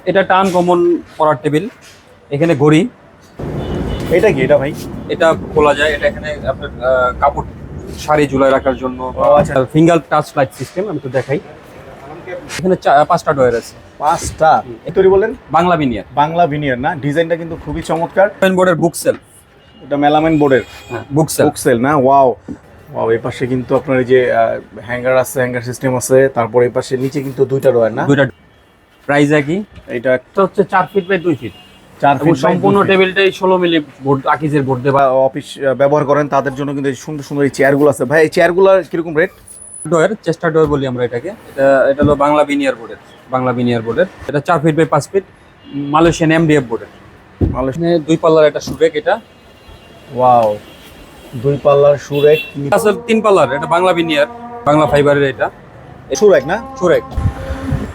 এটা একটা আনকমন পড়ার টেবিল। এখানে ঘড়ি। এটা কি এটা ভাই? এটা খোলা যায়। এটা এখানে আপনার কাপড় শাড়ি ঝুলায় রাখার জন্য। ও আচ্ছা। ফিঙ্গার টাচ লাইট সিস্টেম, আমি তো দেখাই। এখানে পাঁচটা ডয়ার আছে। পাঁচটা তৈরি বলেন? বাংলা বিনিয়ার। বাংলা ভিনিয়ার না, ডিজাইনটা কিন্তু খুবই চমৎকার। বোর্ডের বুক সেল। এটা মেলামাইন বোর্ডের বুক সেল। বুক সেল না? Wow wow. এই পাশে কিন্তু আপনার এই যে হ্যাঙ্গার আছে, হ্যাঙ্গার সিস্টেম আছে। তারপর এই পাশে নিচে কিন্তু দুইটা ডয়ার না? দুইটা। প্রাইস একই। এটা এটা হচ্ছে 4 ফিট বাই 2 ফিট। 4 ফিট সম্পূর্ণ টেবিলটাই 16 মিলি বোর্ড, আকিজের বোর্ড দেওয়া। অফিস ব্যবহার করেন তাদের জন্য কিন্তু এই সুন্দর সুন্দর এই চেয়ারগুলো আছে। ভাই এই চেয়ারগুলো কিরকম রেট? ডয়ার, চেস্টার ডয়ার বলি আমরা এটাকে। এটা হলো বাংলা বিনিয়ার বোর্ডের। বাংলা বিনিয়ার বোর্ডের এটা 4 feet by 5 feet Malaysian MDF বোর্ডের। মালয়েশিয়ান দুই পাল্লার একটা সুরেক। এটা ওয়াও, দুই পাল্লার সুরেক। আসলে 3 পাল্লার। এটা বাংলা বিনিয়ার, বাংলা ফাইবারের। এটা সুরেক না? সুরেক।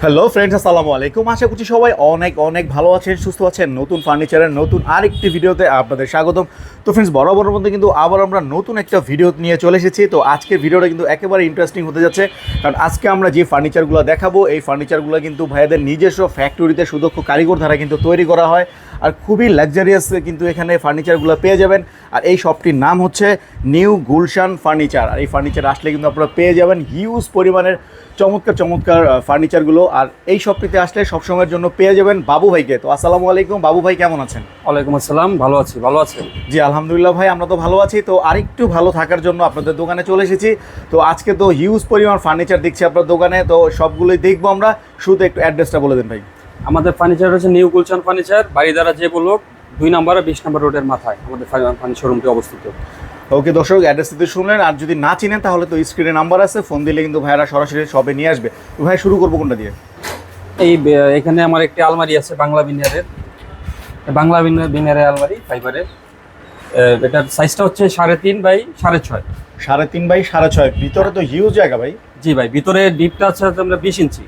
হ্যালো ফ্রেন্ডস, আসসালামু আলাইকুম। আশা করছি সবাই অনেক অনেক ভালো আছেন, সুস্থ আছেন। নতুন ফার্নিচারের নতুন আরেকটি ভিডিওতে আপনাদের স্বাগতম। তো ফ্রেন্ডস, বরাবরের মধ্যে কিন্তু আবার আমরা নতুন একটা ভিডিও নিয়ে চলে এসেছি। তো আজকের ভিডিওটা কিন্তু একেবারে ইন্টারেস্টিং হতে যাচ্ছে, কারণ আজকে আমরা যে ফার্নিচারগুলো দেখাবো এই ফার্নিচারগুলো কিন্তু ভাইয়াদের নিজস্ব ফ্যাক্টরিতে সুদক্ষ কারিগর দ্বারা কিন্তু তৈরি করা হয়। আর খুবই লাক্সারিয়াস কিন্তু এখানে ফার্নিচারগুলো পেয়ে যাবেন। আর এই শপটির নাম হচ্ছে নিউ গুলশান ফার্নিচার। আর এই ফার্নিচার আসলে কিন্তু আপনারা পেয়ে যাবেন হিউজ পরিমাণের চমৎকার চমৎকার ফার্নিচারগুলো। আর এই শপটিতে আসলে সবসময়ের জন্য পেয়ে যাবেন বাবু ভাইকে। তো আসসালামু আলাইকুম বাবু ভাই, কেমন আছেন? ওয়ালাইকুম আসসালাম, ভালো আছি। ভালো আছেন? জি আলহামদুলিল্লাহ ভাই, আমরা তো ভালো আছি। তো আরেকটু ভালো থাকার জন্য আপনাদের দোকানে চলে এসেছি। তো আজকে তো হিউজ পরিমাণ ফার্নিচার দেখছি আপনার দোকানে, তো সবগুলোই দেখবো আমরা। শুধু একটু অ্যাড্রেসটা বলে দেন ভাই। আমাদের ফার্নিচার হচ্ছে নিউ গুলশান ফার্নিচার, বাড়িদারা যে বলুক 2 নম্বর 20 নম্বর রোডের মাথায় আমাদের ফার্নিচার শোরুমটি অবস্থিত। ওকে দর্শক, অ্যাড্রেসটি শুনলেন। আর যদি না চিনেন তাহলে তো স্ক্রিনে নাম্বার আছে, ফোন দিলে কিন্তু ভাইরা সরাসরি শপে নিয়ে আসবে। তো ভাই শুরু করবো কোনটা দিয়ে? এখানে আমার একটি আলমারি আছে বাংলা বিনিয়ারের। বাংলা বিনিয়ারের আলমারি ফাইবারের। এটার সাইজটা হচ্ছে 3.5 বাই 6.5। 3.5 বাই 6.5। ভিতরে তো হিউজ জায়গা ভাই। জি ভাই, ভিতরে ডিপটা আছে আমরা 20 ইঞ্চি।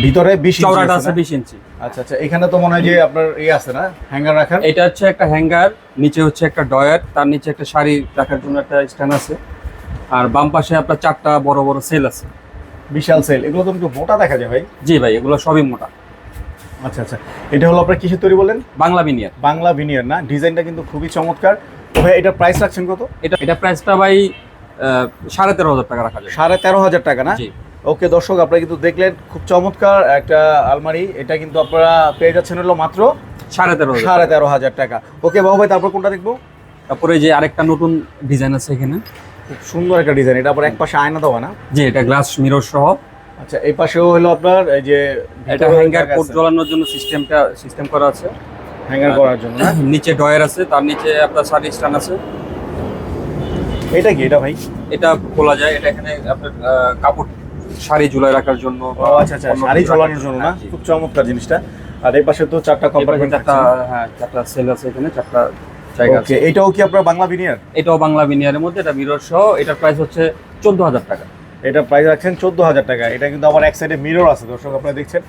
ভিতরে 20 ইঞ্চি চওড়াটা আছে 20 ইঞ্চি। আচ্ছা আচ্ছা। এখানে তো মনে হয় যে আপনার আছে না হ্যাঙ্গার রাখার? এটা হচ্ছে একটা হ্যাঙ্গার, নিচে হচ্ছে একটা ডয়ার, তার নিচে একটা শাড়ি রাখার জন্য একটা স্ট্যান্ড আছে। আর বাম পাশে আপনার 4টা বড় বড় সেল আছে। বিশাল সেল। এগুলো তো একটু মোটা দেখা যায় ভাই। জি ভাই, এগুলো সবই মোটা। আচ্ছা আচ্ছা। এটা হলো আপনার কিসের তৈরি বলেন? বাংলা বিনিয়ার। বাংলা ভিনিয়ার না? ডিজাইনটা কিন্তু খুবই চমৎকার। তো ভাই এটার প্রাইস রাখছেন কত? এটা প্রাইসটা ভাই 13,500 টাকা রাখা যায়। 13,500 টাকা না? জি। ওকে দর্শক, আপনারা কিন্তু দেখলেন খুব চমৎকার একটা আলমারি। এটা কিন্তু আপনারা পেয়ে যাচ্ছেন হলো মাত্র 13,500। 13,500 টাকা। ওকে বাবু ভাই, তারপর কোনটা দেখবো? তারপরে যে আরেকটা নতুন ডিজাইন আছে এখানে। খুব সুন্দর একটা ডিজাইন। এটা আবার এক পাশে আয়না দেওয়া না? জি, এটা গ্লাস মিরর সহ। আচ্ছা, এই পাশেও হলো আপনার এই যে এটা হ্যাঙ্গার কোট ঝোলানোর জন্য সিস্টেম করা আছে। হ্যাঙ্গার করার জন্য না? নিচে ডয়ার আছে, তার নিচে আপনার শাড়ি স্ট্যান্ড আছে। এটা কি এটা ভাই? এটা খোলা যায়। এটা এখানে আপনার কাপড় শাড়ি ঝুলায় রাখার জন্য। ও আচ্ছা আচ্ছা, শাড়ি ঝোলানোর জন্য না? খুব চমৎকার জিনিসটা। আর এই পাশে তো 4টা কম্পার্টমেন্ট আছে। হ্যাঁ, 4টা সেল আছে এখানে, 4টা জায়গা আছে। ওকে, এটাও কি আপনার বাংলা ভিনিয়ার? এটাও বাংলা বিনিয়ারের মধ্যে। এটা মিরর সহ। এটার প্রাইস হচ্ছে 14,000 টাকা। এটা প্রাইস রাখছেন 14,000 টাকা। এটা কিন্তু আবার এক সাইডে মিরর আছে দর্শক, আপনারা দেখছেন।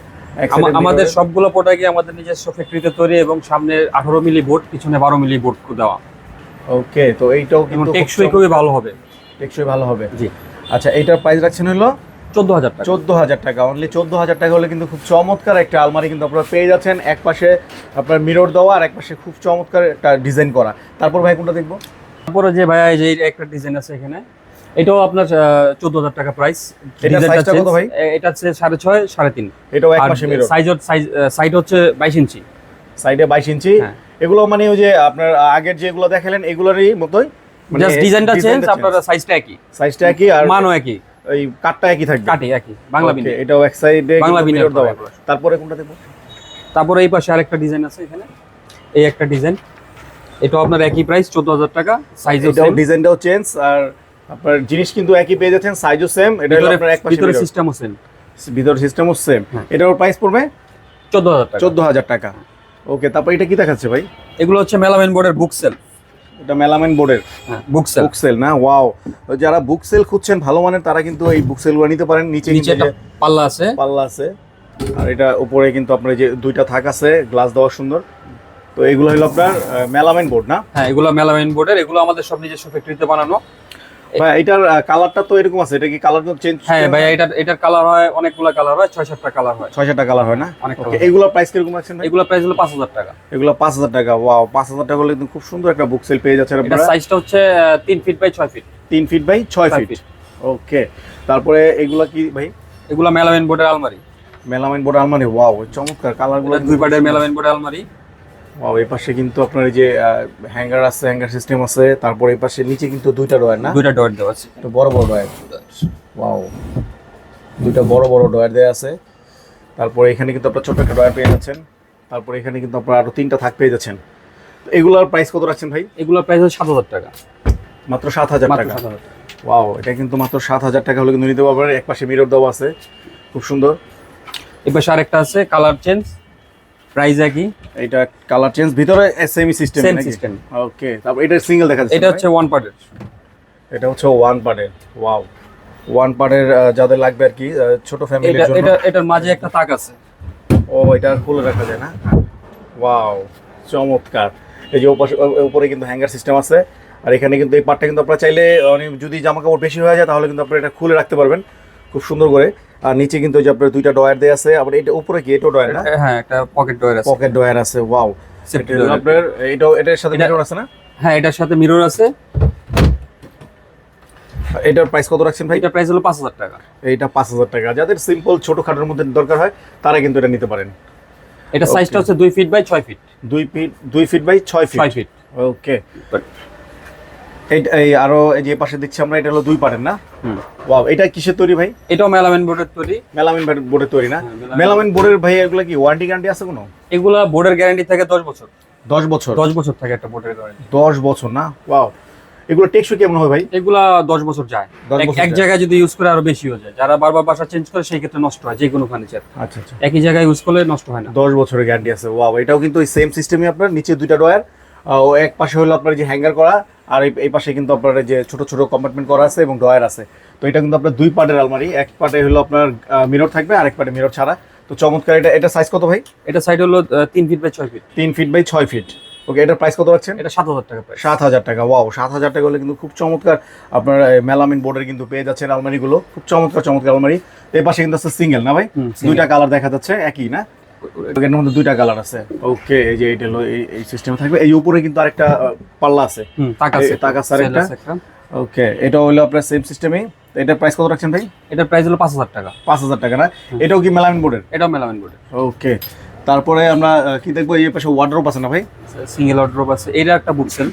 আমাদের সবগুলো প্রোডাক্টই আমাদের নিজস্ব ফ্যাক্টরিতে তৈরি, এবং সামনে 18 মিলি বোর্ড, পিছনে 12 মিলি বোর্ড দেওয়া। ওকে, তো এইটাও কিন্তু টেকসই খুবই ভালো হবে। টেকসই ভালো হবে। জি। আচ্ছা, এইটার প্রাইস রাখছেন হলো 14,000 টাকা। 14,000 টাকা। অনলি 14,000 টাকা হলে কিন্তু খুব চমৎকার একটা আলমারি কিন্তু আপনারা পেয়ে যাচ্ছেন। এক পাশে আপনার মিরর দেওয়া, আর এক পাশে খুব চমৎকার একটা ডিজাইন করা। তারপর ভাই কোনটা দেখবো? তারপরে যে ভাই এই যে একটা ডিজাইন আছে এখানে, এটাও আপনার 14,000 টাকা প্রাইস। এটা সাইজটা কত ভাই? এটা হচ্ছে 6.5 3.5। এটাও এক পাশে মিরর। সাইড হচ্ছে 22 ইঞ্চি। সাইডে 22 ইঞ্চি। হ্যাঁ। এগুলো মানে ওই যে আপনার আগের যেগুলো দেখালেন এগুলোরই মতোই, মানে জাস্ট ডিজাইনটা চেঞ্জ, আপনার সাইজটা একই। সাইজটা একই আর মানও একই। এই কাটটা একই থাকবে। কাটে একই। বাংলা বিনিয়ার। এটাও এক সাইডে বাংলা বিনিয়ার মিরর দেওয়া। তারপরে কোনটা দেখবো? তারপরে এই পাশে আরেকটা ডিজাইন আছে এখানে। এই একটা ডিজাইন, এটাও আপনার একই প্রাইস 14,000 টাকা। সাইজও এটাও সেম, ডিজাইনটাও চেঞ্জ, আর আপনার জিনিস কিন্তু একই পেয়ে যাচ্ছেন, সাইজও সেম। এটা হলো আপনার এক পাশে ভিতরে মিরর, সিস্টেমও সেম। ভিতর সিস্টেমও সেম। হ্যাঁ। এটার প্রাইস পড়বে 14,000 টাকা। 14,000 টাকা। ওকে, তারপর এটা কি দেখাচ্ছে ভাই? এগুলো হচ্ছে মেলামাইন বোর্ডের বুক সেল। এটা মেলামাইন বোর্ডের বুক সেল। বুক সেল না? ওয়াও। যারা বুক সেল খুঁজছেন ভালো মানের, তারা কিন্তু এই বুক সেলগুলো নিতে পারেন। নিচে নিচে একটা পাল্লা আছে। পাল্লা আছে, আর এটা উপরে কিন্তু আপনার যে দুইটা থাক আছে, গ্লাস দেওয়া সুন্দর। তো এগুলো হলো আপনার মেলামাইন বোর্ড না? হ্যাঁ, এগুলো মেলামাইন বোর্ডের। এগুলো আমাদের সব নিজস্ব ফ্যাক্টরিতে বানানো। ভাই এটার কালারটা তো এরকম আছে, এটা কি কালার তো চেঞ্জ? হ্যাঁ ভাই, এটার কালার হয় অনেকগুলা কালার হয়, 6-7টা কালার হয়। 6-7টা কালার হয় না? অনেক ওকে, colour। এগুলোর প্রাইস কিরকম রাখছেন ভাই? এগুলো প্রাইস হলো 5,000 টাকা। এগুলো 5000 টাকা। ওয়াও, 5000 টাকা হলে কিন্তু খুব সুন্দর একটা বুক সেল পেয়ে যাচ্ছেন এটা আপনারা। সাইজটা হচ্ছে 3 feet by 6 feet. 3 feet by 6 6 feet. Feet. Okay, তারপরে এগুলা কি ভাই? এগুলো মেলামাইন বোর্ডের আলমারি। মেলামাইন বোর্ড আলমারি। ওয়াও, চমৎকার কালারগুলো। দুই পার্টের মেলামাইন বোর্ডের আলমারি। ওয়াও, এই পাশে কিন্তু আপনার এই যে হ্যাঙ্গার আছে, হ্যাঙ্গার সিস্টেম আছে। তারপর এই পাশে নিচে কিন্তু দুইটা ডয়ার না? দুইটা ডোর দেওয়া আছে। তো বড় বড় ডয়ার। ওয়াও, দুইটা বড় বড় ডয়ার দেওয়া আছে। তারপর এখানে কিন্তু আপনার ছোট একটা ডয়ার পেয়ে যাচ্ছেন। তারপর এখানে কিন্তু আপনার আরো 3টা থাক পেয়ে যাচ্ছেন। তো এগুলোর প্রাইস কত রাখছেন ভাই? এগুলোর প্রাইস হচ্ছে 7,000 টাকা। মাত্র 7000 মাত্র টাকা। 7,000 টাকা। ওয়াও, এটা কিন্তু মাত্র 7000 টাকা হলে কিন্তু নিতে পারবেন। এক পাশে মিরর দেওয়া আছে, খুব সুন্দর। এপাশে আরেকটা আছে কালার চেঞ্জ, প্রাইস একই। এটা কালার চেঞ্জ, ভিতরে সেমি সিস্টেম সেম নাকি? সিস্টেম। ওকে, তারপর এটা সিঙ্গেল দেখা যাচ্ছে। এটা হচ্ছে ওয়ান পার্টের। এটা হচ্ছে ওয়ান পার্টের। ওয়াও, ওয়ান পার্টের যাদের লাগবে আর কি, ছোট ফ্যামিলির এটা জন্য। এটা এটার মাঝে একটা তাক আছে। ও, এটা খুলে রাখা যায় না? ওয়াও, চমৎকার। এই যে উপরে কিন্তু হ্যাঙ্গার সিস্টেম আছে। আর এখানে কিন্তু এই পার্টটা কিন্তু আপনারা চাইলে যদি জামা কাপড় বেশি হয়ে যায় তাহলে কিন্তু আপনারা এটা খুলে রাখতে পারবেন খুব সুন্দর করে। আর নিচে কিন্তু ওই যে আপনার দুইটা ডয়ার দেয়া আছে। আবার এটা উপরে কি এটাও ডয়ার না? হ্যাঁ, একটা পকেট ডয়ার আছে। পকেট ডয়ার আছে। ওয়াও, Safety এটা door। আপনার এটার সাথে মিরর আছে না? হ্যাঁ, এটার সাথে মিরর আছে। এটার প্রাইস কত রাখছেন ভাই? এটা প্রাইস হলো 5,000 টাকা। এইটা 5000 টাকা। যাদের সিম্পল ছোটখাটোর মধ্যে দরকার হয় তারা কিন্তু এটা নিতে পারেন। এটা সাইজটা হচ্ছে 2 feet by 6 feet. 2 feet by 6 feet. 6 feet. Okay, এই আরো এই যে পাশে দেখছি আমরা, এটা হলো 2 পারেন না? ওয়াও, এটা কিসের তৈরি ভাই? এটাও মেলামাইন বোর্ডের তৈরি। মেলামিন বোর্ডের তৈরি না? হ্যাঁ, মেলামিন বোর্ডের ভাই এগুলো কি ওয়ারেন্টি গ্যারান্টি আছে কোনো? এগুলা বোর্ডের গ্যারান্টি থাকে 10 বছর। 10 বছর? 10 বছর থাকে একটা বোর্ডের গ্যারান্টি। 10 বছর না? ওয়াও, এগুলো টেকসই কেমন হয় ভাই? এগুলা 10 বছর যায়। 10 বছর এক যায়। জায়গায় যদি ইউজ করে আরো বেশি হয়ে যায়। যারা বারবার বাসা চেঞ্জ করে সেই ক্ষেত্রে নষ্ট হয়, যে কোনো ফার্নিচার আচ্ছা আচ্ছা, একই জায়গায় ইউজ করলে নষ্ট হয় না। 10 বছরের গ্যারান্টি আছে। ওয়াও, এটাও কিন্তু ওই সেম সিস্টেমই আপনার, নিচে দুইটা ডয়ার, ও এক পাশে হলো আপনার যে হ্যাঙ্গার করা, আর এই পাশে কিন্তু আপনার যে ছোট ছোট কম্পার্টমেন্ট করা আছে এবং ডয়ার আছে। তো এটা কিন্তু আপনার 2 পার্টের আলমারি। এক পার্টে হলো আপনার মিরর থাকবে, আর এক পার্টে মিরর ছাড়া। তো চমৎকার। এটা সাইজ কত ভাই? এটা সাইড হলো 3 feet by 6 feet. 3 feet by 6 feet. Okay, এটার প্রাইস কত রাখছেন? এটা 7,000 টাকা প্রাইস। 7000 টাকা। ওয়াও, 7000 টাকা হলে কিন্তু খুব চমৎকার আপনার মেলামিন বোর্ডের কিন্তু পেয়ে যাচ্ছেন আলমারিগুলো। খুব চমৎকার চমৎকার আলমারি। এই পাশে কিন্তু আছে সিঙ্গেল না ভাই? single। দুইটা কালার দেখা যাচ্ছে, একই না? এর মধ্যে দুইটা কালার আছে। ওকে, এই যে এটা হলো এই সিস্টেমে থাকবে। এই উপরে কিন্তু আরেকটা পাল্লা আছে। তাক আছে। তাক আছে আরেকটা। ওকে, এটা হলো আপনার সেম সিস্টেমে। এটার প্রাইস কত রাখছেন ভাই? এটার প্রাইস হলো 5,000 টাকা। 5000 টাকা না? এটাও কি মেলামিন বোর্ডের? এটাও মেলামাইন বোর্ডের। ওকে, তারপরে আমরা কি দেখবো, এই পাশে ওয়ার্ডরোব আছে না ভাই? সিঙ্গেল ওয়ার্ডরোব আছে। এটা একটা বুকসেল।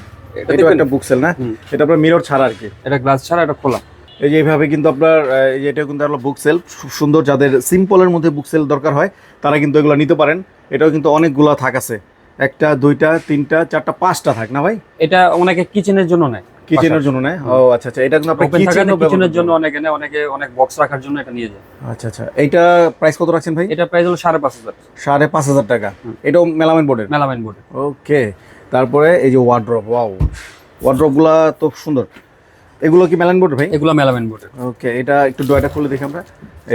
এটা একটা বুকসেল না? এটা আপনার মিরর ছাড়া আর কি। এটা গ্লাস ছাড়া, এটা খোলা। এই যে এইভাবে কিন্তু আপনার এই যে এটা কিন্তু হলো বুক সেল, খুব সুন্দর। যাদের সিম্পলের মধ্যে বুক সেল দরকার হয় তারা কিন্তু এগুলো নিতে পারেন। এটাও কিন্তু অনেকগুলো থাক আছে, 1টা 2টা 3টা 4টা 5টা থাক না ভাই? এটা অনেকে কিচেনের জন্য নেয়। কিচেনের জন্য নেয়? ও আচ্ছা আচ্ছা, এটা কিন্তু আপনি কিচেনের জন্য অনেকে নেয়, অনেকে অনেক বক্স রাখার জন্য এটা নিয়ে যায়। আচ্ছা আচ্ছা, এইটা প্রাইস কত রাখছেন ভাই? এটা প্রাইস হলো 5,500। 5500 টাকা। এটাও মেলামিন বোর্ডের? মেলামাইন বোর্ডের। ওকে, তারপরে এই যে ওয়ার্ড্রপ। ওয়াও, ওয়ার্ড্রপগুলো তো সুন্দর। এগুলো কি মেলামিন বোর্ডের ভাই? এগুলো মেলামাইন বোর্ডের। ওকে, এটা একটু ডয়ারটা খুলে দেখি আমরা।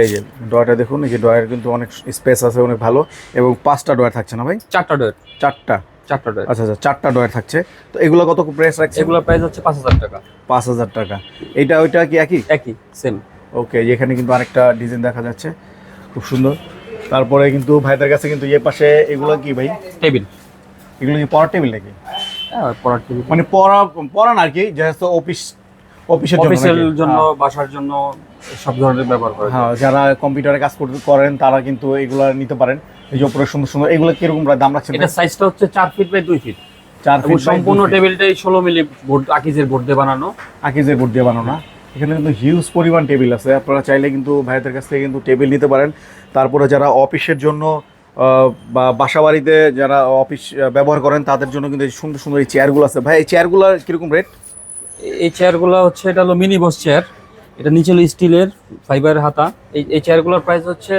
এই যে ডয়ারটা দেখুন, এই যে ডয়ার কিন্তু অনেক স্পেস আছে, অনেক ভালো। এবং 5টা ডয়ার থাকছে না ভাই? 4টা ডয়ার। 4টা? 4টা ডয়ার। আচ্ছা আচ্ছা, 4টা ডয়ার থাকছে। তো এগুলো কত প্রাইস রাখছে? এগুলো প্রাইস হচ্ছে 5,000 টাকা। 5000 টাকা। এইটা ওইটা কি একই? একই, সেম। ওকে, এখানে কিন্তু আরেকটা ডিজাইন দেখা যাচ্ছে, খুব সুন্দর। তারপরে কিন্তু ভাইদের কাছে কিন্তু এই পাশে এগুলো কি ভাই? টেবিল। এগুলো কি পড়ার টেবিল নাকি? হ্যাঁ, পড়ার টেবিল। মানে পড়ান আর কি, যেহেতু অফিসের জন্য, বাসার জন্য সব ধরনের ব্যবহার করে। হ্যাঁ, যারা কম্পিউটারে কাজ করেন তারা কিন্তু এগুলো নিতে পারেন। এই যে উপরে সুন্দর সুন্দর, এগুলো কিরকম দাম রাখছেন? এটা সাইজটা হচ্ছে 4 ফিট বাই 2 ফিট। 4 ফিট। সম্পূর্ণ টেবিলটাই 16 মিলি বোর্ড, আকিজের বোর্ড দিয়ে বানানো। আকিজের বোর্ড দিয়ে বানানো না? এখানে কিন্তু হিউজ পরিমাণ টেবিল আছে। আপনারা চাইলে কিন্তু ভাইদের কাছ থেকে কিন্তু টেবিল নিতে পারেন। তারপরে যারা অফিসের জন্য বা বাসা বাড়িতে যারা অফিস ব্যবহার করেন তাদের জন্য কিন্তু এই সুন্দর সুন্দর এই চেয়ারগুলো আছে। ভাই এই চেয়ারগুলো কিরকম রেট? এই চেয়ারগুলো হচ্ছে, এটা হলো মিনি বস চেয়ার। এটা নিচে হলো স্টিলের ফাইবারের হাতা। এই চেয়ারগুলোর প্রাইস হচ্ছে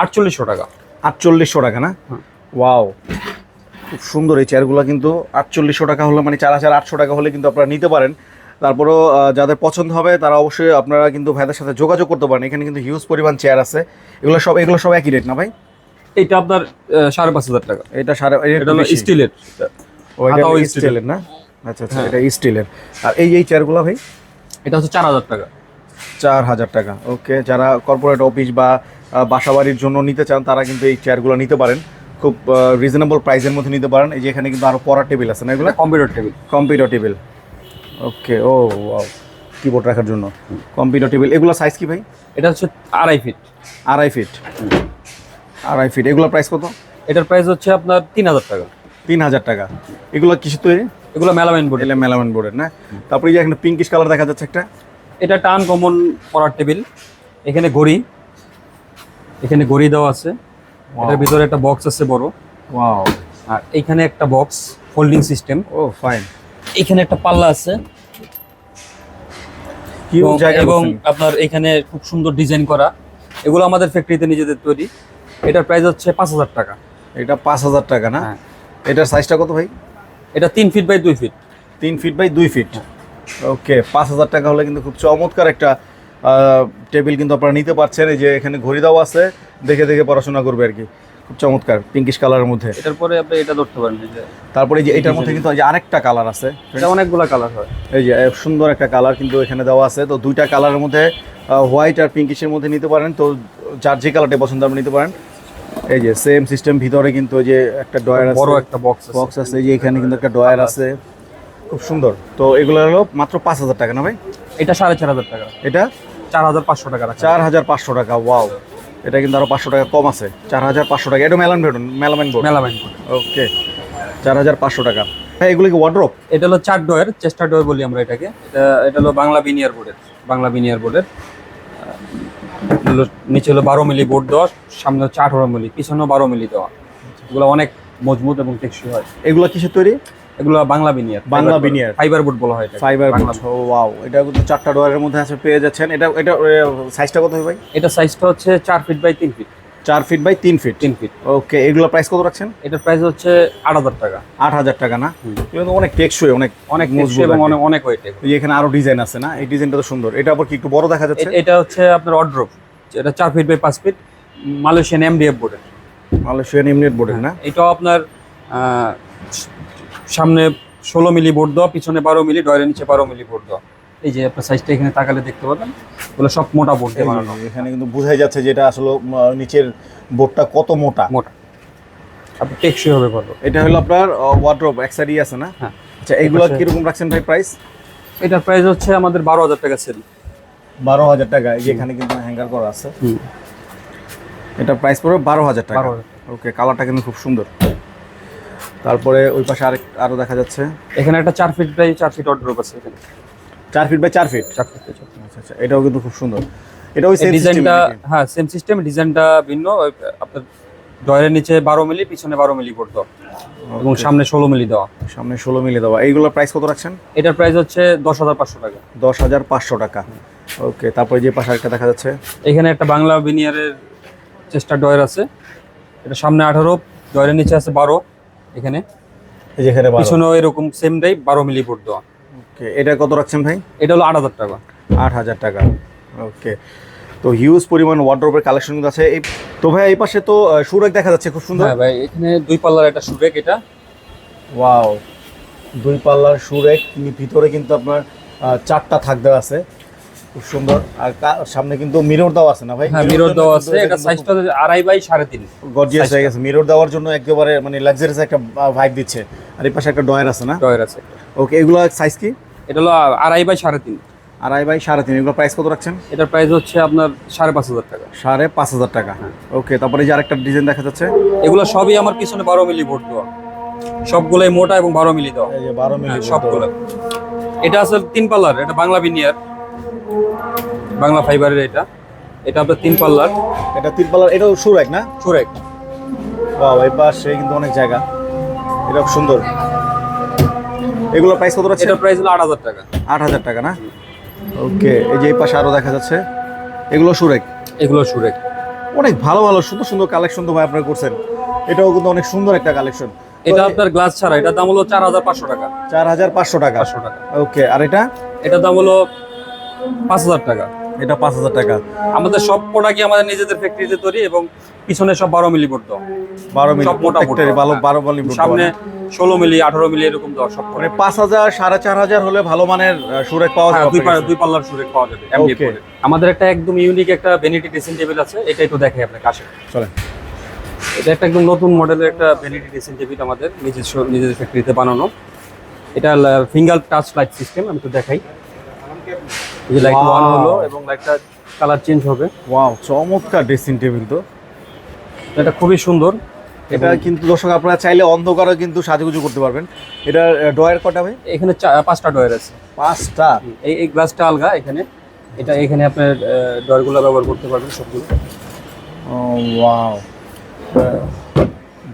4800 টাকা। 4800 টাকা না? ওয়াও, খুব সুন্দর এই চেয়ারগুলো কিন্তু। 4800 টাকা হলে মানে 4800 টাকা হলে কিন্তু আপনারা নিতে পারেন। তারপরেও যাদের পছন্দ হবে তারা অবশ্যই আপনারা কিন্তু ভাইদের সাথে যোগাযোগ করতে পারেন। এখানে কিন্তু হিউজ পরিমাণ চেয়ার আছে। এগুলো সব একই রেট না ভাই? এটা আপনার 5,500 টাকা। এটা এটা হলো স্টিলের। স্টিলের না? আচ্ছা আচ্ছা, এটা স্টিলের। আর এই চেয়ারগুলো ভাই? এটা হচ্ছে 4000 টাকা। 4000 টাকা। ওকে, যারা কর্পোরেট অফিস বা বাসাবাড়ির জন্য নিতে চান তারা কিন্তু এই চেয়ারগুলো নিতে পারেন, খুব রিজনেবল প্রাইসের মধ্যে নিতে পারেন। এই যে এখানে কিন্তু আরো পড়ার টেবিল আছে না, এগুলো computer table. Computer table. Okay, ও ওয়াও, কিবোর্ড রাখার জন্য কম্পিউটার টেবিল। এগুলো সাইজ কি ভাই? এটা হচ্ছে 2.5 ফিট। 2.5 ফিট। 2.5 ফিট। এগুলো প্রাইস কত? এটার প্রাইস হচ্ছে আপনার 3000 টাকা। 3000 টাকা। এগুলো কিসের তৈরি? এগুলো মেলামাইন বোর্ড। এগুলো মেলামাইন বোর্ডের না? তারপরে এই যে এখানে পিঙ্কিশ কালার দেখা যাচ্ছে একটা, এটা একটা আনকমন পড়ার টেবিল। এখানে ঘড়ি, এখানে ঘড়ি দেওয়া আছে। এটার ভিতরে একটা বক্স আছে বড়। ওয়াও। আর এখানে একটা বক্স ফোল্ডিং সিস্টেম। ও ফাইন। এখানে একটা পাল্লা আছে এবং আপনার এখানে খুব সুন্দর ডিজাইন করা। এগুলো আমাদের ফ্যাক্টরিতে নিজেদের তৈরি। এটার প্রাইস হচ্ছে 5000 টাকা। এটা 5000 টাকা না? হ্যাঁ। এটার সাইজটা কত ভাই? এটা 3 feet by 2 feet. 3 feet by 2 feet. Okay, 5000 টাকা হলে কিন্তু খুব চমৎকার একটা টেবিল কিন্তু আপনারা নিতে পারছেন। এই যে এখানে ঘড়ি দেওয়া আছে, দেখে দেখে পড়াশোনা করবে আর কি। খুব চমৎকার পিঙ্কিশ কালারের মধ্যে। এটার পরে আপনি এটা ধরতে পারেন। এই যে তারপরে এই যে এটার মধ্যে কিন্তু এই যে আরেকটা কালার আছে, এটা অনেকগুলো কালার হয়। এই যে সুন্দর একটা কালার কিন্তু এখানে দেওয়া আছে। তো দুইটা কালারের মধ্যে হোয়াইট আর পিঙ্কিশের মধ্যে নিতে পারেন। তো যার যে কালারটা পছন্দ আপনি নিতে পারেন। এই যে সেম সিস্টেম, ভিতরে কিন্তু ওই যে একটা ডয়ার আছে, বড় একটা বক্স আছে। এই যে এখানে কিন্তু একটা ডয়ার আছে, খুব সুন্দর। তো এগুলো হলো মাত্র 5000 টাকা না ভাই? এটা 4500 টাকা। এটা 4500 টাকা। 4500 টাকা। ওয়াও, এটা কিন্তু আরো 500 টাকা কম আছে। 4500 টাকা। এটা মেলামাইন বোর্ড। ওকে, 4500 টাকা। হ্যাঁ, এগুলো কি ওয়ার্ড্রপ? এটা হলো 4 ডয়ার, চেস্টার ডয়ার বলি আমরা এটাকে। এটা হলো বাংলা বিনিয়ার বোর্ডের। নিচে হলো 12 মিলি বোর্ড দেওয়া, সামনে হচ্ছে 18 মিলি, পিছনেও 12 মিলি দেওয়া। এগুলো অনেক মজবুত এবং টেকসই হয়। এগুলো কিসের তৈরি? এগুলো বাংলা বিনিয়ার। ফাইবার বোর্ড বলা হয় এটা। Fibre board. ওয়াও, এটা কিন্তু 4টা ডয়ারের মধ্যে আছে, পেয়ে যাচ্ছেন। এটা সাইজটা কত হয় ভাই? এটা সাইজটা হচ্ছে 4 feet by 3 feet. 4 feet by 3 feet. 3 feet. Okay, এগুলো প্রাইস কত রাখছেন? এটার প্রাইস হচ্ছে 8000 টাকা। 8000 টাকা না? কিন্তু অনেক টেকসই, অনেক মজবুত এবং অনেক ওয়েট। এই এখানে আরো ডিজাইন আছে না? এই ডিজাইনটা তো সুন্দর। এটা আবার কি একটু বড় দেখা যাচ্ছে? এটা হচ্ছে আপনার ওয়ার্ড্রপ। এটা 4 feet by 5 feet, Malaysian MDF বোর্ডের। মালয়েশিয়ান এমডিএফ বোর্ডের না? এটাও আপনার সামনে 16 মিলি বোর্ড দেওয়া, পিছনে 12 মিলি, ডয়ারের নিচে 12 মিলি বোর্ড দেওয়া। এই যে আপনার সাইজটা এখানে তাকালে দেখতে পাবেন, ওগুলো সব মোটা বোর্ড দিয়ে বানানো। এখানে কিন্তু বোঝাই যাচ্ছে যে এটা আসলে নিচের বোর্ডটা কত মোটা। আপনি টেকসই হবে ভালো। এটা হলো আপনার ওয়ার্ড্রপ এক্সারি আছে না? হ্যাঁ। আচ্ছা, এগুলো কিরকম রাখছেন ভাই প্রাইস? এটার প্রাইস হচ্ছে আমাদের 12000 টাকা সেল। 12000 টাকা। এই যে এখানে কিন্তু হ্যাঙ্গার করা আছে। এটা প্রাইস পড়বে 12000 টাকা। ওকে, কালারটা কিন্তু খুব সুন্দর। তারপরে ওই পাশে আরো দেখা যাচ্ছে, এখানে একটা 4 ফিট বাই 4 ফিট ওয়ার্ড্রপ আছে এখানে। 4 feet by 4 feet. 4 feet by 4 feet. আচ্ছা, এটাও কিন্তু খুব সুন্দর। এটা ওই সেম ডিজাইনটা, হ্যাঁ সেম সিস্টেম, ডিজাইনটা ভিন্ন। আপনার ডয়ারের নিচে 12 মিলি, পিছনে 12 মিলি বোর্ড দেওয়া এবং সামনে 16 মিলি দেওয়া। সামনে 16 মিলি দেওয়া। এইগুলোর প্রাইস কত রাখছেন? এটার প্রাইস হচ্ছে 10500 টাকা। 10500 টাকা। ওকে, তারপরে যে পাশে একটা দেখা যাচ্ছে, এখানে একটা বাংলা বিনিয়ারের চেস্টার ডয়ার আছে। এটা সামনে 18, ডয়ারের নিচে আছে 12। এখানে এই যে এখানে 12, পিছনেও এরকম সেম টাইপ 12 মিলি বোর্ড দেওয়া। ওকে, এটা কত রাখছেন ভাই? এটা হলো 8000 টাকা। 8000 টাকা। ওকে, তো হিউজ পরিমাণ ওয়ার্ড্রোবের কালেকশন আছে। এই তো ভাই এই পাশে তো সুরেক দেখা যাচ্ছে, খুব সুন্দর। হ্যাঁ ভাই, এখানে 2 পাল্লার একটা সুরেক। এটা ওয়াও, 2 পাল্লার সুরেক। ভিতরে কিন্তু আপনার 4টা থাক দেওয়া আছে, খুব সুন্দর। আর সামনে কিন্তু মিরর দেওয়া আছে না ভাই? হ্যাঁ, মিরর দেওয়া আছে। এটা সাইজটা 2.5 বাই 3.5। গর্জিয়াস হয়ে গেছে। মিরর দেওয়ার জন্য একেবারে মানে লাক্সারিয়াস একটা ভাইব দিচ্ছে। আর এই পাশে একটা ডয়ার আছে না? ডয়ার আছে। ওকে, এগুলো সাইজ কি? এটা হলো 2.5 বাই 3.5। 2.5 বাই 3.5। এগুলো প্রাইস কত রাখছেন? এটার প্রাইস হচ্ছে আপনার 5500 টাকা। 5500 টাকা। ওকে, তারপরে যে আরেকটা ডিজাইন দেখা যাচ্ছে, এগুলো সবই আমার পিছনে 12 মিলি বোর্ড দেওয়া। সবগুলোই মোটা এবং 12 মিলি দেওয়া। এই যে 12 মিলি সবগুলো। এটা আছে 3 পাল্লার। এটা বাংলা বিনিয়ার, বাংলা ফাইবারের। এটা আপনার 3 পাল্লার। এটা 3 পাল্লার। এটাও সুরেক না? সুরেক। ওয়াও, এই পাশে কিন্তু অনেক জায়গা। এটা খুব সুন্দর। এগুলো প্রাইস কত রাখছেন? এটার প্রাইস হলো 8000 টাকা। 8000 টাকা না? ওকে, এই যে এই পাশে আরো দেখা যাচ্ছে, এগুলো সুরেক। এগুলো সুরেক। অনেক ভালো ভালো সুন্দর সুন্দর কালেকশন তো ভাই আপনারা করছেন। এটাও কিন্তু অনেক সুন্দর একটা কালেকশন। এটা আপনার গ্লাস ছাড়া, এটার দাম হলো 4500 টাকা। 4500 টাকা। 500 টাকা। ওকে, আর এটার দাম হলো 5000 টাকা। এটা 5000 টাকা। আমাদের সব প্রোডাক্টই আমাদের নিজেদের ফ্যাক্টরিতে তৈরি এবং পিছনে সব 12 মিলি বোর্ড দাও। 12 মিলি সব মোটা বোর্ড প্রত্যেকটারই ভালো 12 মিলি বোর্ড সামনে 16 মিলি 18 মিলি এরকম দাও সব মানে 5000 4500 হলে ভালো মানের সুরেক পাওয়া যাবে। দুই পাল্লার সুরেক পাওয়া যাবে এমডি Okay. করে। আমাদের একটা একদম ইউনিক একটা ভ্যানিটি ড্রেসিং টেবিল আছে, এটা একটু দেখাই আপনাকে আসে। চলেন। এটা একটা একদম নতুন মডেলের একটা ভ্যানিটি ড্রেসিং টেবিল আমাদের নিজেদের ফ্যাক্টরিতে বানানো। এটা ফিঙ্গার টাচ লাইট সিস্টেম, আমি তো দেখাই। এই যে লাইট অন হলো এবং লাইটটা কালার চেঞ্জ হবে। ওয়াও, চমৎকার ড্রেসিং টেবিল তো। এটা খুবই সুন্দর। এটা কিন্তু দর্শক আপনারা চাইলে অন্ধকারও কিন্তু সাজুগুজু করতে পারবেন। এটা ডয়ার কটা ভাই? এখানে 5টা ডয়ার আছে। 5টা। এই গ্লাসটা আলগা এখানে, এটা এখানে আপনার ডয়ারগুলো ব্যবহার করতে পারবেন সবগুলো। ও ওয়াও,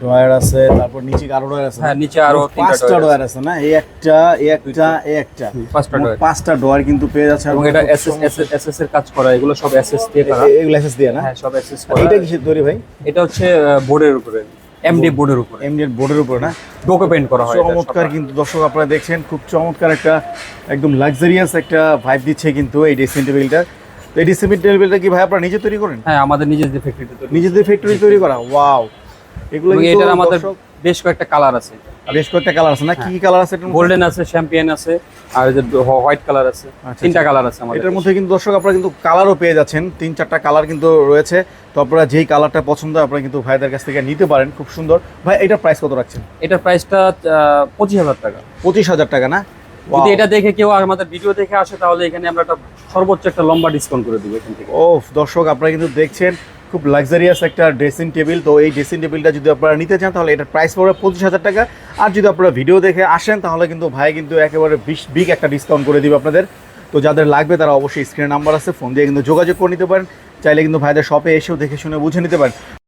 ডয়ার আছে, তারপর নিচে আরো ডয়ার আছে। হ্যাঁ, নিচে আরো 5টা ডয়ার আছে না? এই একটা, এই একটা, এই একটা, 5টা ডয়ার। 5টা ডয়ার কিন্তু পেয়ে যাচ্ছে। এবং এটা এসএস এর কাজ করা, এগুলো সব এসএস দিয়ে করা। এগুলো এসএস দিয়ে না? হ্যাঁ, সব এসএস করা। এটা কিসের তৈরি ভাই? এটা হচ্ছে বোর্ডের উপরে, এমডি বোর্ডের উপরে, এমডিএফ বোর্ডের উপর না? ডোকো পেইন্ট করা হয়। চমৎকার কিন্তু দর্শক আপনারা দেখছেন, খুব চমৎকার একটা একদম লাক্সারিয়াস একটা ভাইব দিচ্ছে কিন্তু এই ড্রেসিং টেবিলটা। তো এই ড্রেসিং টেবিলটা কি ভাই আপনারা নিজে তৈরি করেন? হ্যাঁ, আমাদের নিজেদের ফ্যাক্টরিতে তৈরি। নিজেদের ফ্যাক্টরি তৈরি করা? ওয়াও, এগুলো এবং কিন্তু এটার আমাদের দর্শক বেশ কয়েকটা কালার আছে। বেশ কয়েকটা কালার আছে না? কি কি কালার আছে? গোল্ডেন আছে, চ্যাম্পিয়ন আছে, আর এই যে হোয়াইট কালার আছে। আচ্ছা, 3টা কালার আছে আমাদের। এটার মধ্যে কিন্তু দর্শক আপনারা কিন্তু কালারও পেয়ে যাচ্ছেন, 3-4টা কালার কিন্তু রয়েছে। তো আপনারা যেই কালারটা পছন্দ আপনারা কিন্তু ভাইদের কাছ থেকে নিতে পারেন, খুব সুন্দর। ভাই এটার প্রাইস কত রাখছেন? এটার প্রাইসটা 25000 টাকা। 25000 টাকা না? যদি এটা দেখে কেউ আর আমাদের ভিডিও দেখে আসে, তাহলে এখানে আমরা একটা সর্বোচ্চ একটা লম্বা ডিসকাউন্ট করে দিব এখান থেকে। ও দর্শক আপনারা কিন্তু দেখছেন খুব লাক্সারিয়াস একটা ড্রেসিং টেবিল। তো এই ড্রেসিং টেবিলটা যদি আপনারা নিতে চান তাহলে এটার প্রাইস পড়বে 25000 টাকা। আর যদি আপনারা ভিডিও দেখে আসেন তাহলে কিন্তু ভাই কিন্তু একেবারে বিগ একটা ডিসকাউন্ট করে দিবে আপনাদের। তো যাদের লাগবে তারা অবশ্যই স্ক্রিনে নাম্বার আছে, ফোন দিয়ে কিন্তু যোগাযোগ করে নিতে পারেন। চাইলে কিন্তু ভাইদের শপে এসেও দেখে শুনে বুঝে নিতে পারেন।